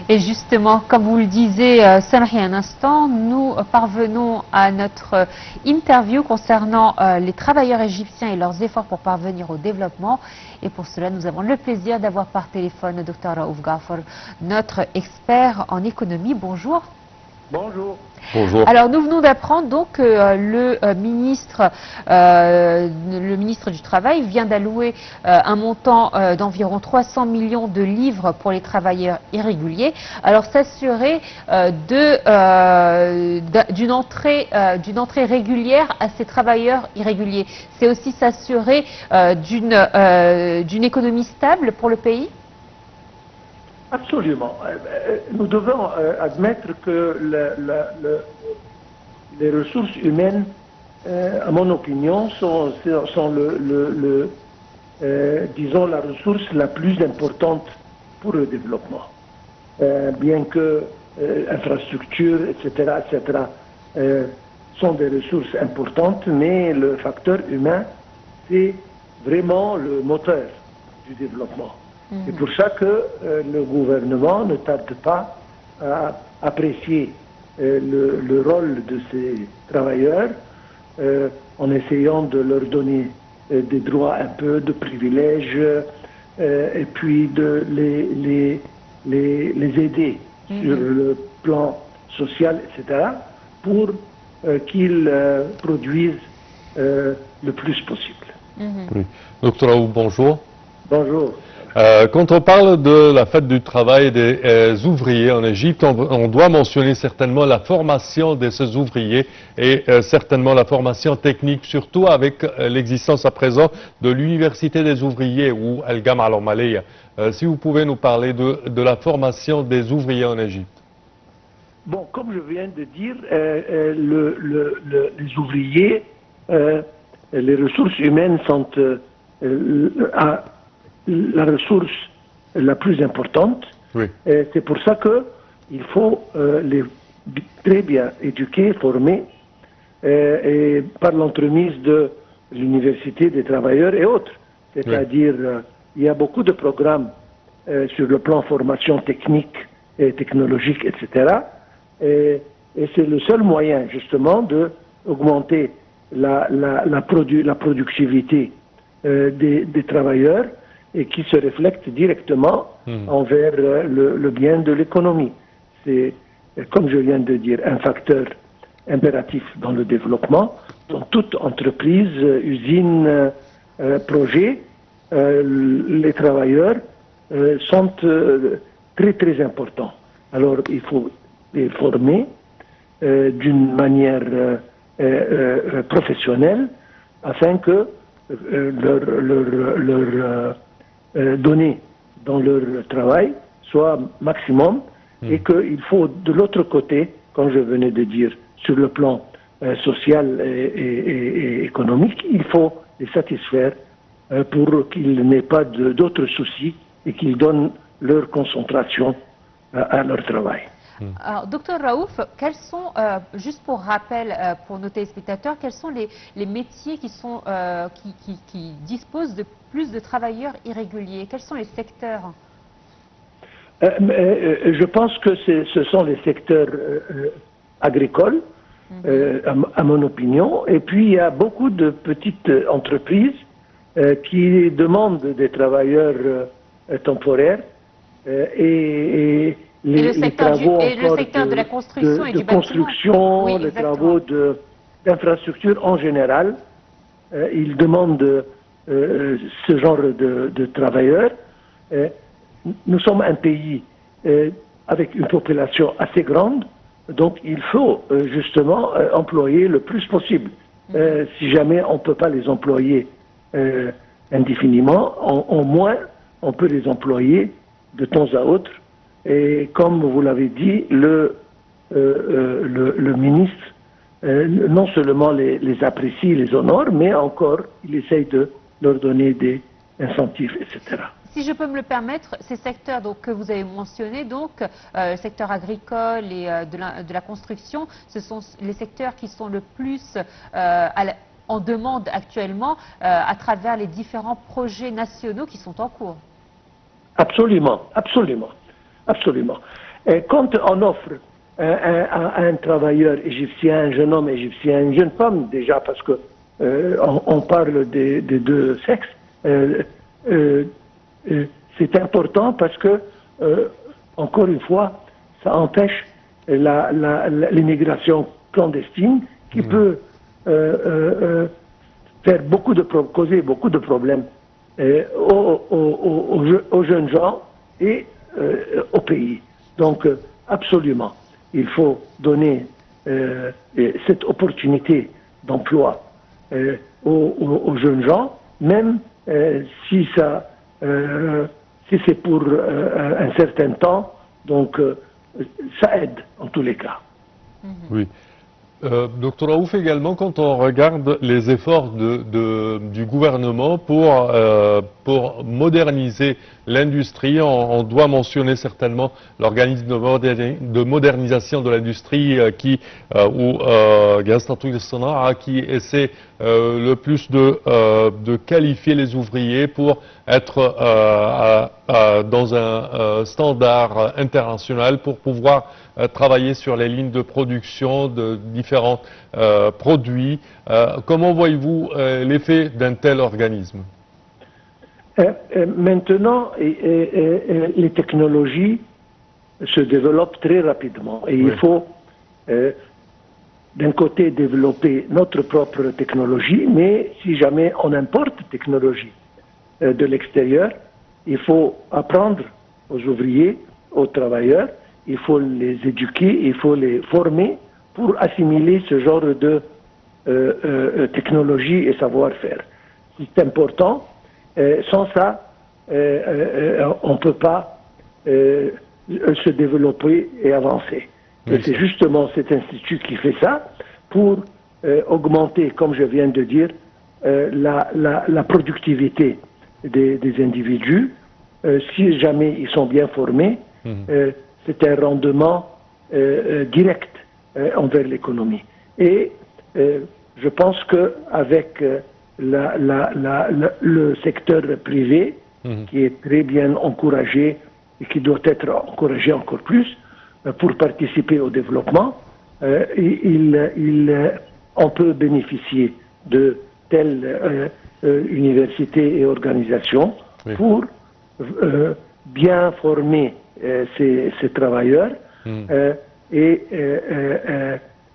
Et justement, comme vous le disiez, Samahi, un instant, nous parvenons à notre interview concernant les travailleurs égyptiens et leurs efforts pour parvenir au développement. Et pour cela, nous avons le plaisir d'avoir par téléphone le Dr Raouf Ghafor, notre expert en économie. Bonjour. Bonjour. Bonjour. Alors nous venons d'apprendre donc que le ministre du Travail vient d'allouer un montant d'environ 300 millions de livres pour les travailleurs irréguliers. Alors s'assurer d'une entrée régulière à ces travailleurs irréguliers, c'est aussi s'assurer d'une économie stable pour le pays? Absolument. Nous devons admettre que les ressources humaines, à mon opinion, sont disons, la ressource la plus importante pour le développement. Bien que infrastructures, etc., sont des ressources importantes, mais le facteur humain, c'est vraiment le moteur du développement. C'est pour ça que le gouvernement ne tarde pas à apprécier le rôle de ces travailleurs en essayant de leur donner des droits, un peu de privilèges, et puis de les aider sur le plan social, etc., pour qu'ils produisent le plus possible. Oui. Docteur Raouf, bonjour. Bonjour. Quand on parle de la fête du travail des ouvriers en Égypte, on doit mentionner certainement la formation de ces ouvriers et certainement la formation technique, surtout avec l'existence à présent de l'université des ouvriers ou Al-Gama al-Omaliya. Si vous pouvez nous parler de la formation des ouvriers en Égypte. Bon, comme je viens de dire, les ouvriers, les ressources humaines sont la ressource la plus importante. Oui. C'est pour ça qu'il faut les très bien éduquer, former, et par l'entremise de l'université des travailleurs et autres. C'est-à-dire, il y a beaucoup de programmes sur le plan formation technique et technologique, etc. Et c'est le seul moyen, justement, d'augmenter la productivité des travailleurs, et qui se reflète directement envers le bien de l'économie. C'est, comme je viens de dire, un facteur impératif dans le développement. Dans toute entreprise, usine, projet, les travailleurs sont très très importants. Alors il faut les former d'une manière professionnelle afin que leur données dans leur travail soit maximum et qu'il faut de l'autre côté, comme je venais de dire, sur le plan social et économique, il faut les satisfaire pour qu'ils n'aient pas d'autres soucis et qu'ils donnent leur concentration à leur travail. Alors, docteur Raouf, quels sont, juste pour rappel pour nos téléspectateurs, quels sont les métiers qui disposent de plus de travailleurs irréguliers? Quels sont les secteurs? Je pense que ce sont les secteurs agricoles, à mon opinion, et puis il y a beaucoup de petites entreprises qui demandent des travailleurs temporaires les travaux de la construction et du construction, oui, les travaux d'infrastructure en général. Ils demandent ce genre de travailleurs. Nous sommes un pays avec une population assez grande, donc il faut justement employer le plus possible. Si jamais on ne peut pas les employer indéfiniment, au moins on peut les employer de temps à autre. Et comme vous l'avez dit, le ministre non seulement les apprécie, les honore, mais encore il essaye de leur donner des incentives, etc. Si je peux me le permettre, ces secteurs donc, que vous avez mentionnés, donc le secteur agricole et de la construction, ce sont les secteurs qui sont le plus en demande actuellement à travers les différents projets nationaux qui sont en cours. Absolument, absolument, absolument. Quand on offre à un travailleur égyptien, un jeune homme égyptien, une jeune femme déjà, parce que on parle des deux sexes, c'est important parce que, encore une fois, ça empêche l'immigration clandestine qui peut faire causer beaucoup de problèmes aux jeunes gens et au pays. Donc, absolument, il faut donner cette opportunité d'emploi aux jeunes gens, même si c'est pour un certain temps, donc ça aide en tous les cas. Oui. Docteur Raouf, également, quand on regarde les efforts du gouvernement pour moderniser l'industrie, on doit mentionner certainement l'organisme de modernisation de l'industrie qui essaie le plus de qualifier les ouvriers pour être dans un standard international pour pouvoir travailler sur les lignes de production de différents produits. Comment voyez-vous l'effet d'un tel organisme? Maintenant, les technologies se développent très rapidement et il faut d'un côté développer notre propre technologie, mais si jamais on importe technologie de l'extérieur, il faut apprendre aux ouvriers, aux travailleurs, il faut les éduquer, il faut les former pour assimiler ce genre de technologie et savoir-faire. C'est important. Sans ça, on ne peut pas se développer et avancer. Et c'est justement cet institut qui fait ça pour augmenter, comme je viens de dire, la productivité des individus. Si jamais ils sont bien formés, c'est un rendement direct envers l'économie. Et je pense qu'avec le secteur privé, qui est très bien encouragé et qui doit être encouragé encore plus pour participer au développement, on peut bénéficier de telles universités et organisations pour bien former ces travailleurs et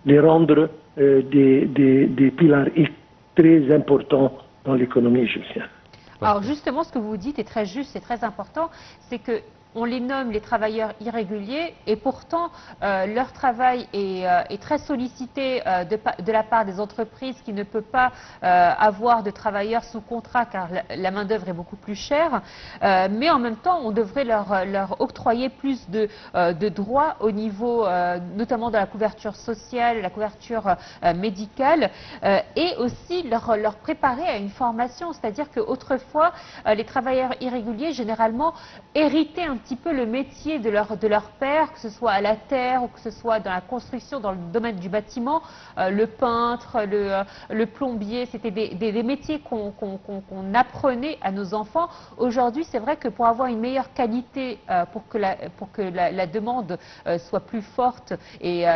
les rendre des piliers très importants dans l'économie égyptienne. Alors justement, ce que vous dites est très juste, c'est très important, c'est que on les nomme les travailleurs irréguliers et pourtant leur travail est très sollicité de la part des entreprises qui ne peuvent pas avoir de travailleurs sous contrat car la main-d'œuvre est beaucoup plus chère. Mais en même temps, on devrait leur octroyer plus de droits au niveau notamment de la couverture sociale, la couverture médicale et aussi leur préparer à une formation. C'est-à-dire qu'autrefois, les travailleurs irréguliers généralement héritaient un petit peu le métier de leur père, que ce soit à la terre ou que ce soit dans la construction, dans le domaine du bâtiment, le peintre, le plombier, c'était des métiers qu'on apprenait à nos enfants. Aujourd'hui, c'est vrai que pour avoir une meilleure qualité, pour que la demande soit plus forte et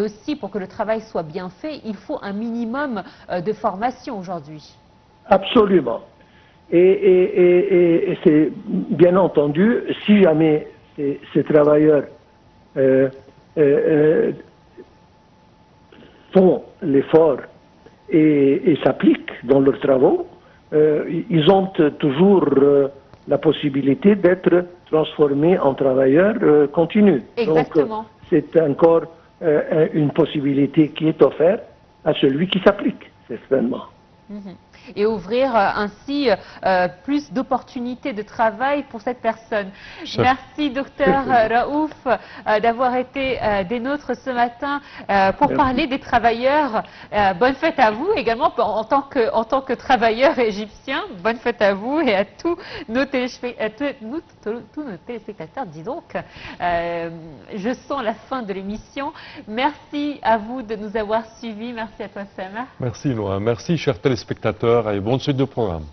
aussi pour que le travail soit bien fait, il faut un minimum de formation aujourd'hui. Absolument. Et c'est bien entendu, si jamais ces travailleurs font l'effort et s'appliquent dans leurs travaux, ils ont toujours la possibilité d'être transformés en travailleurs continus. Exactement. Donc c'est encore une possibilité qui est offerte à celui qui s'applique, certainement. Et ouvrir ainsi plus d'opportunités de travail pour cette personne. Merci docteur Raouf d'avoir été des nôtres ce matin pour parler des travailleurs. Bonne fête à vous également en tant que travailleur égyptien. Bonne fête à vous et à tous nos téléspectateurs. Dis donc, je sens la fin de l'émission. Merci à vous de nous avoir suivis. Merci à toi Samar. Merci Noah. Merci chers téléspectateurs et bonne suite de programme.